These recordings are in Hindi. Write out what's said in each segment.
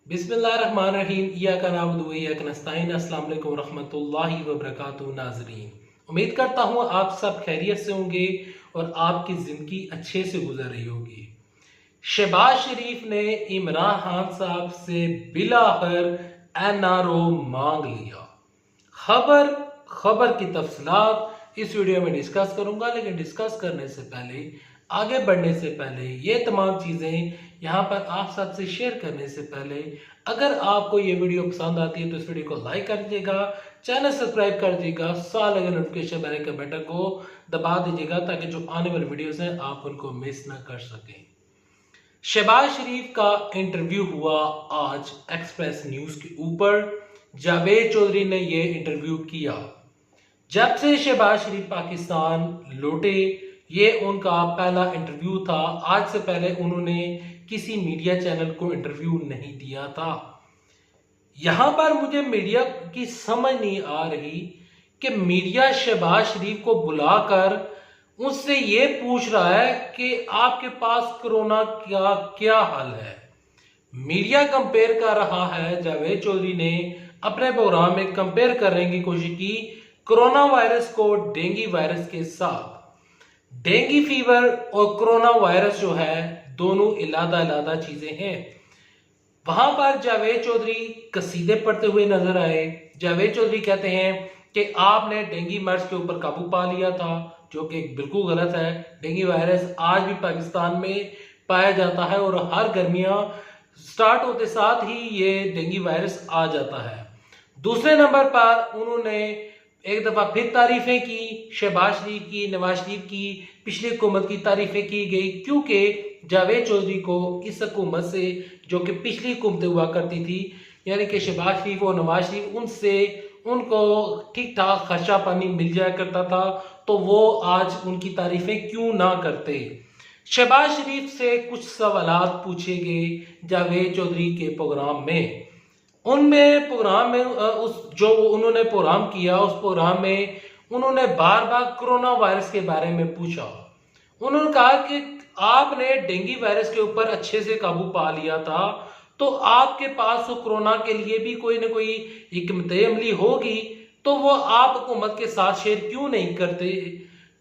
बिस्मिल्लाहिर्रहमानिर्रहीम इय्याका नअबुदु व इय्याका नस्तईन। अस्सलाम वालेकुम रहमतुल्लाहि व बरकातुहू। नाज़रीन, उम्मीद करता हूँ आप सब खैरियत से होंगे और आपकी ज़िंदगी अच्छे से गुजर रही होगी। शहबाज शरीफ ने इमरान खान साहब से बिलाखिर एनआरओ मांग लिया। खबर खबर की तफसीलात इस वीडियो में डिस्कस करूंगा, लेकिन डिस्कस करने से पहले, आगे बढ़ने से पहले, ये तमाम चीज़ें यहाँ पर आप सबसे शेयर करने से पहले, अगर आपको ये वीडियो पसंद आती है तो इस वीडियो को लाइक कर दीजिएगा, चैनल सब्सक्राइब कर दीजिएगा, साथ लगे नोटिफिकेशन बेल के बटन को दबा दीजिएगा ताकि जो आने वाले वीडियोस हैं आप उनको मिस ना कर सकें। शहबाज शरीफ का इंटरव्यू हुआ आज एक्सप्रेस न्यूज के ऊपर। जावेद चौधरी ने यह इंटरव्यू किया। जब से शहबाज शरीफ पाकिस्तान लौटे, ये उनका पहला इंटरव्यू था। आज से पहले उन्होंने किसी मीडिया चैनल को इंटरव्यू नहीं दिया था। यहां पर मुझे मीडिया की समझ नहीं आ रही कि मीडिया शहबाज शरीफ को बुलाकर उससे ये पूछ रहा है कि आपके पास कोरोना का क्या हाल है। मीडिया कंपेयर कर रहा है। जावेद चौधरी ने अपने प्रोग्राम में कंपेयर करने की कोशिश की कोरोना वायरस को डेंगू वायरस के साथ। डेंगू फीवर और कोरोना वायरस जो है दोनों अलग-अलग चीजें हैं। वहां पर जावेद चौधरी कसीदे पढ़ते हुए नजर आए। जावेद चौधरी कहते हैं कि आपने डेंगू मर्ज के ऊपर काबू पा लिया था, जो कि बिल्कुल गलत है। डेंगू वायरस आज भी पाकिस्तान में पाया जाता है और हर गर्मियां स्टार्ट होते साथ ही ये डेंगू वायरस आ जाता है। दूसरे नंबर पर उन्होंने एक दफा फिर तारीफें की शहबाज शरीफ की, नवाज शरीफ की, पिछली हुकूमत की तारीफें की गई, क्योंकि जावेद चौधरी को इस हुकूमत से, जो कि पिछली हुकूमतें हुआ करती थी, यानी कि शहबाज शरीफ और नवाज शरीफ, उनसे उनको ठीक ठाक खर्चा पानी मिल जाया करता था, तो वो आज उनकी तारीफें क्यों ना करते। शहबाज शरीफ से कुछ सवालात पूछे गए जावेद चौधरी के प्रोग्राम में। उनमें प्रोग्राम में उस जो उन्होंने प्रोग्राम किया, उस प्रोग्राम में उन्होंने बार बार कोरोना वायरस के बारे में पूछा। उन्होंने कहा कि आपने डेंगू वायरस के ऊपर अच्छे से काबू पा लिया था, तो आपके पास तो कोरोना के लिए भी कोई ना कोई हिकमत अमली होगी, तो वो आप हुकूमत के साथ शेयर क्यों नहीं करते।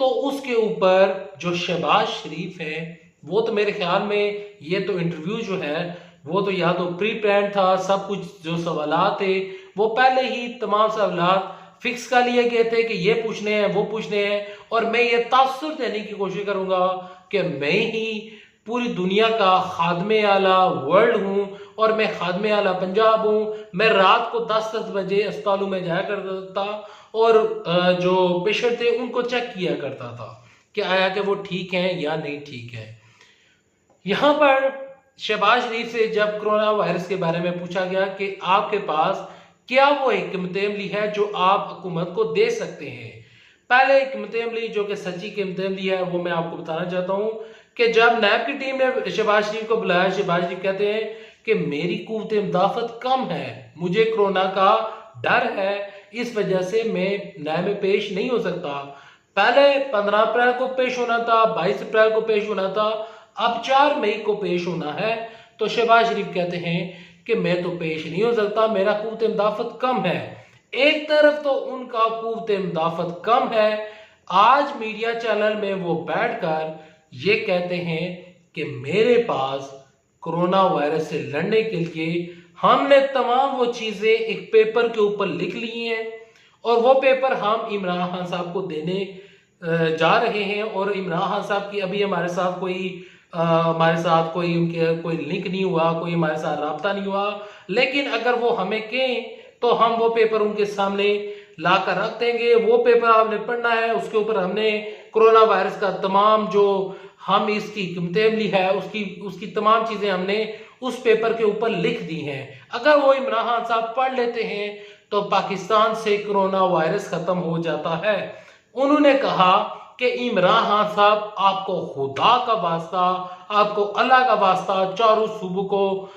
तो उसके ऊपर जो शहबाज शरीफ है, वो तो मेरे ख्याल में ये तो इंटरव्यू जो है वो तो या तो प्री प्लान था। सब कुछ जो सवालात थे वो पहले ही तमाम सवालात फिक्स कर लिए गए थे कि ये पूछने हैं, वो पूछने हैं, और मैं ये तासुर देने की कोशिश करूंगा कि मैं ही पूरी दुनिया का खादमे आला वर्ल्ड हूँ और मैं खादमे आला पंजाब हूँ। मैं रात को 10-10 बजे अस्पतालों में जाया करता था और जो पेशेंट थे उनको चेक किया करता था कि आया कि वो ठीक है या नहीं ठीक है। यहाँ पर शहबाज शरीफ से जब कोरोना वायरस के बारे में पूछा गया कि आपके पास क्या वो हिकमत अमली है जो आप हुकूमत को दे सकते हैं। पहले हिकमत अमली जो कि सच्ची हिकमत अमली है वो मैं आपको बताना चाहता हूँ कि जब नैब की टीम ने शहबाज शरीफ को बुलाया, शहबाज शरीफ कहते हैं कि मेरी कुव्वत मुदाफत कम है, मुझे कोरोना का डर है, इस वजह से मैं नैब में पेश नहीं हो सकता। पहले 15 अप्रैल को पेश होना था, 22 अप्रैल को पेश होना था, अब 4 मई को पेश होना है। तो शहबाज शरीफ कहते हैं कि मैं तो पेश नहीं हो सकता, मेरा कुव्वत मुदाफत कम है। एक तरफ तो उनका कुव्वत मुदाफत कम है, आज मीडिया चैनल में वो बैठकर ये कहते हैं कि मेरे पास कोरोना वायरस से लड़ने के लिए हमने तमाम वो चीजें एक पेपर के ऊपर लिख ली हैं और वो पेपर हम इमरान खान साहब को देने जा रहे हैं। और इमरान खान साहब की अभी हमारे साथ कोई उनके कोई लिंक नहीं हुआ, कोई हमारे साथ राब्ता नहीं हुआ, लेकिन अगर वो हमें कहें तो हम वो पेपर उनके सामने लाकर रख देंगे। वो पेपर आपने पढ़ना है, उसके ऊपर हमने कोरोना वायरस का तमाम जो हम इसकी हिकमत अमली है उसकी तमाम चीजें हमने उस पेपर के ऊपर लिख दी हैं। अगर वो इमरान खान साहब पढ़ लेते हैं तो पाकिस्तान से कोरोना वायरस खत्म हो जाता है। उन्होंने कहा कि इमरान खान साहब, आपको खुदा का वास्ता, आपको अल्लाह का वास्ता, चारों सूबों को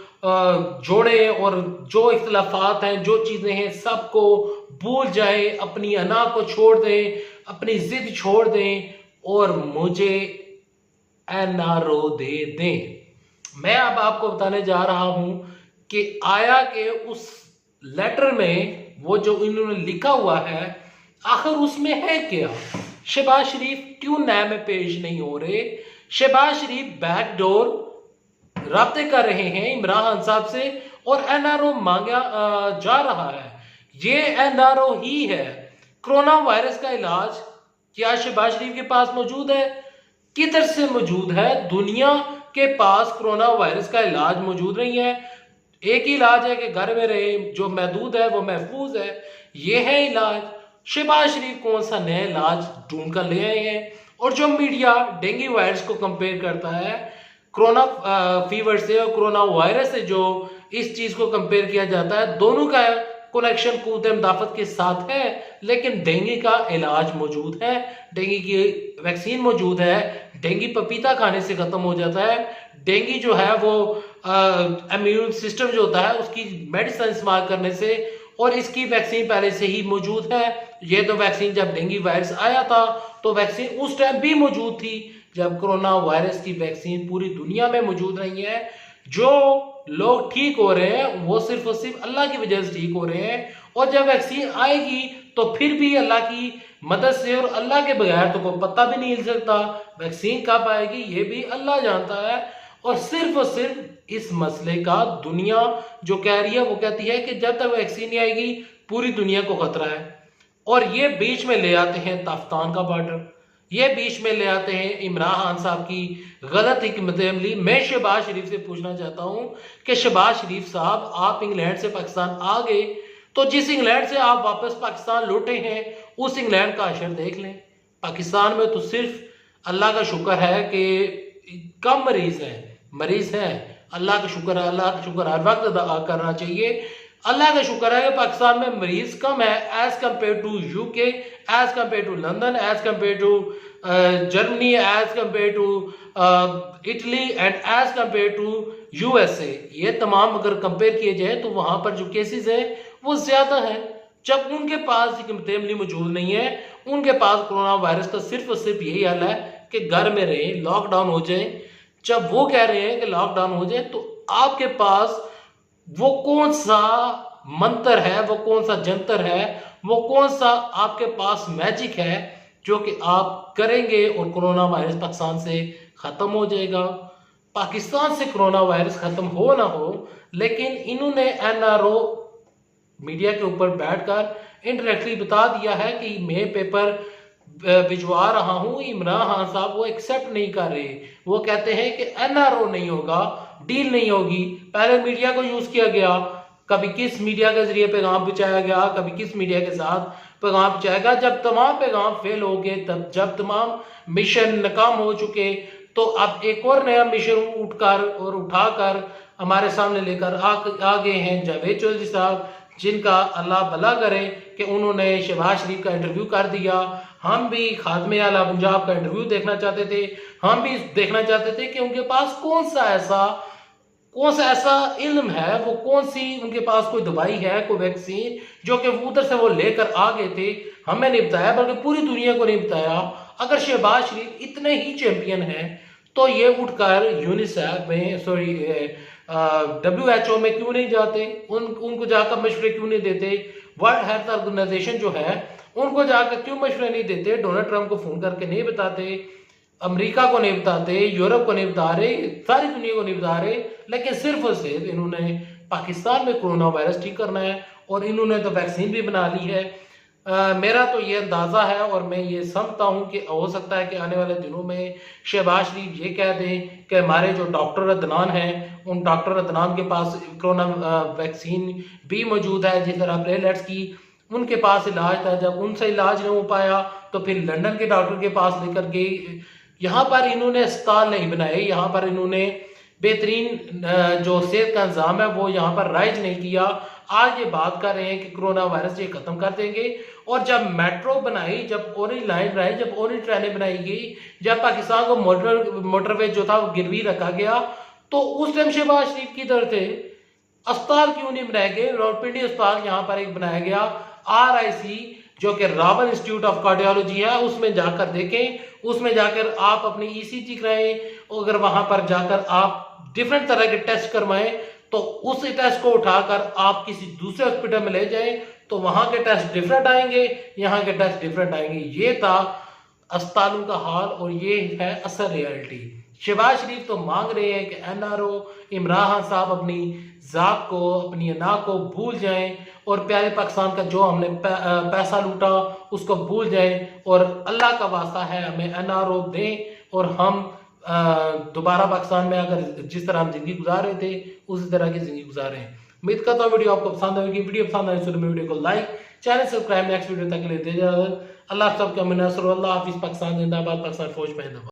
जोड़े और जो इख्तलाफात हैं, जो चीजें हैं, सबको भूल जाए, अपनी अना को छोड़ दें, अपनी जिद छोड़ दें और मुझे एनआरओ दे दें। मैं अब आपको बताने जा रहा हूं कि आया कि उस लेटर में वो जो इन्होंने लिखा हुआ है आखिर उसमें है क्या। शहबाज शरीफ क्यों न्याय में पेश नहीं हो रहे। शहबाज शरीफ बैकडोर राब्ते कर रहे हैं इमरान खान साहब से और एनआरओ मांगा जा रहा है। ये एनआरओ ही है। कोरोना वायरस का इलाज क्या शहबाज शरीफ के पास मौजूद है? किधर से मौजूद है? दुनिया के पास कोरोना वायरस का इलाज मौजूद नहीं है। एक ही इलाज है कि घर में रहे, जो महदूद है वो महफूज है। ये है इलाज। शहबाज शरीफ कौन सा नया इलाज ढूंढ कर ले आए हैं? और जो मीडिया डेंगू वायरस को कंपेयर करता है कोरोना फीवर से और कोरोना वायरस से, जो इस चीज को कंपेयर किया जाता है, दोनों का कनेक्शन कूद मुदाफत के साथ है। लेकिन डेंगू का इलाज मौजूद है, डेंगू की वैक्सीन मौजूद है। डेंगू पपीता खाने से खत्म हो जाता है। डेंगू जो है वो इम्यून सिस्टम जो होता है उसकी मेडिसिन इस्तेमाल करने से, और इसकी वैक्सीन पहले से ही मौजूद है। ये तो वैक्सीन जब डेंगू वायरस आया था तो वैक्सीन उस टाइम भी मौजूद थी जब कोरोना वायरस की वैक्सीन पूरी दुनिया में मौजूद नहीं है। जो लोग ठीक हो रहे हैं वो सिर्फ और सिर्फ अल्लाह की वजह से ठीक हो रहे हैं, और जब वैक्सीन आएगी तो फिर भी अल्लाह की मदद से, और अल्लाह के बगैर तो कोई पता भी नहीं हिल सकता वैक्सीन कब आएगी, ये भी अल्लाह जानता है। और सिर्फ इस मसले का दुनिया जो कह रही है वो कहती है कि जब तक वैक्सीन नहीं आएगी पूरी दुनिया को खतरा है। और ये बीच में ले आते हैं ताफ्तान का बॉर्डर, ये बीच में ले आते हैं इमरान खान साहब की गलत हिकमत अमली। मैं शहबाज शरीफ से पूछना चाहता हूं कि शहबाज शरीफ साहब, आप इंग्लैंड से पाकिस्तान आ गए तो जिस इंग्लैंड से आप वापस पाकिस्तान लौटे हैं उस इंग्लैंड का अशर देख लें। पाकिस्तान में तो सिर्फ अल्लाह का शुक्र है कि कम मरीज हैं। अल्लाह का शुक्र है, अल्लाह का शुक्र हर वक्त अदा करना चाहिए। अल्लाह का शुक्र है कि पाकिस्तान में मरीज कम है as compare to UK, as compare to London, as compare to Germany, as compare to Italy and as compare to USA. ये तमाम अगर कंपेयर किए जाए तो वहां पर जो केसेस है वो ज्यादा है। जब उनके पास हिकमत अमली मौजूद नहीं है, उनके पास कोरोना वायरस का सिर्फ और सिर्फ यही हल है कि घर में रहे, लॉकडाउन हो जाए। जब वो कह रहे हैं कि लॉकडाउन हो जाए तो आपके पास वो कौन सा मंत्र है, वो कौन सा जंतर है, वो कौन सा आपके पास मैजिक है जो कि आप करेंगे और कोरोना वायरस पाकिस्तान से खत्म हो जाएगा। पाकिस्तान से कोरोना वायरस खत्म हो ना हो, लेकिन इन्होंने एनआरओ मीडिया के ऊपर बैठकर इंडायरेक्टली बता दिया है कि मैं पेपर भिजवा रहा हूं। इमरान खान साहब वो एक्सेप्ट नहीं कर रहे। वो कहते हैं कि एनआरओ नहीं होगा, डील नहीं होगी। पहले मीडिया को यूज किया गया, कभी किस मीडिया के जरिए पैगाम पहुंचाया गया, कभी किस मीडिया के साथ पैगाम पहुंचाया गया। जब तमाम पैगाम फेल हो गए, तब जब तमाम मिशन नाकाम हो चुके, तो अब एक और नया मिशन उठाकर हमारे सामने लेकर आ गए हैं जावेद चौधरी साहब, जिनका अल्लाह भला करे कि उन्होंने शहबाज शरीफ का इंटरव्यू कर दिया। हम भी खात्मे आला पंजाब का इंटरव्यू देखना चाहते थे। हम भी देखना चाहते थे कि उनके पास कौन सा ऐसा इल्म है, वो कौन सी उनके पास कोई दवाई है, कोई वैक्सीन जो कि उधर से वो लेकर आ गए थे। हमें नहीं बताया, बल्कि पूरी दुनिया को नहीं बताया। अगर शहबाज शरीफ इतने ही चैंपियन हैं तो ये उठकर यूनिसेफ में WHO में क्यों नहीं जाते, उनको जाकर मशवरे क्यों नहीं देते, वर्ल्ड हेल्थ ऑर्गेनाइजेशन जो है उनको जाकर क्यों मशवरे नहीं देते, डोनाल्ड ट्रंप को फोन करके नहीं बताते, अमेरिका को नहीं बताते, यूरोप को नहीं बता रहे, सारी दुनिया को नहीं बता रहे, लेकिन सिर्फ और सिर्फ इन्होंने पाकिस्तान में कोरोना वायरस ठीक करना है और इन्होंने तो वैक्सीन भी बना ली है। मेरा तो ये अंदाजा है और मैं ये समझता हूँ कि हो सकता है कि आने वाले दिनों में शहबाज शरीफ ये कह दें कि हमारे जो डॉक्टर अदनान हैं, उन डॉक्टर अदनान के पास कोरोना वैक्सीन भी मौजूद है। जिस तरह प्लेटलेट्स की उनके पास इलाज था, जब उनसे इलाज नहीं हो पाया तो फिर लंदन के डॉक्टर के पास लेकर गए। यहाँ पर इन्होंने अस्पताल नहीं बनाए, यहाँ पर इन्होंने बेहतरीन जो सेहत का इंतजाम है वो यहाँ पर राइज नहीं किया। आज ये बात कर रहे हैं कि कोरोना वायरस ये खत्म कर देंगे। और जब मेट्रो बनाई, जब ऑरेंज लाइन बनाई, जब ऑरेंज ट्रेनें बनाई गई, जब पाकिस्तान को मोटरवे जो था वो गिरवी रखा गया, तो उस टाइम शहबाज शरीफ किधर थे? अस्पताल क्यों नहीं बनाए गए? रावलपिंडी अस्पताल यहाँ पर एक बनाया गया, RIC जो कि रावल इंस्टीट्यूट ऑफ कार्डियोलॉजी है, उसमें जाकर देखें, उसमें जाकर आप अपनी ECG कराएं, अगर वहां पर जाकर आप डिफरेंट तरह के टेस्ट करवाएं तो उस टेस्ट को उठाकर आप किसी दूसरे हॉस्पिटल में ले जाएं तो वहां के टेस्ट डिफरेंट आएंगे, यहाँ के टेस्ट डिफरेंट आएंगे। ये था अस्पतालों का हाल और ये है असल रियलिटी। शहबाज शरीफ तो मांग रहे हैं कि एनआरओ इमरान खान साहब अपनी जात को, अपनी अना को भूल जाएं और प्यारे पाकिस्तान का जो हमने पैसा लूटा उसको भूल जाएं, और अल्लाह का वास्ता है हमें एनआरओ दें और हम दोबारा पाकिस्तान में अगर जिस तरह हम जिंदगी गुजार रहे थे उसी तरह की जिंदगी गुजारें। उम्मीद करता हूँ वीडियो आपको पसंद आएगी। वीडियो पसंद आए तो वीडियो को like, channel subscribe. Next video तक के लिए दे अल्लाह सब का मिनसर। अल्लाह हाफिज़। पाकिस्तान जिंदाबाद। पाकिस्तान फौज में जिंदाबाद।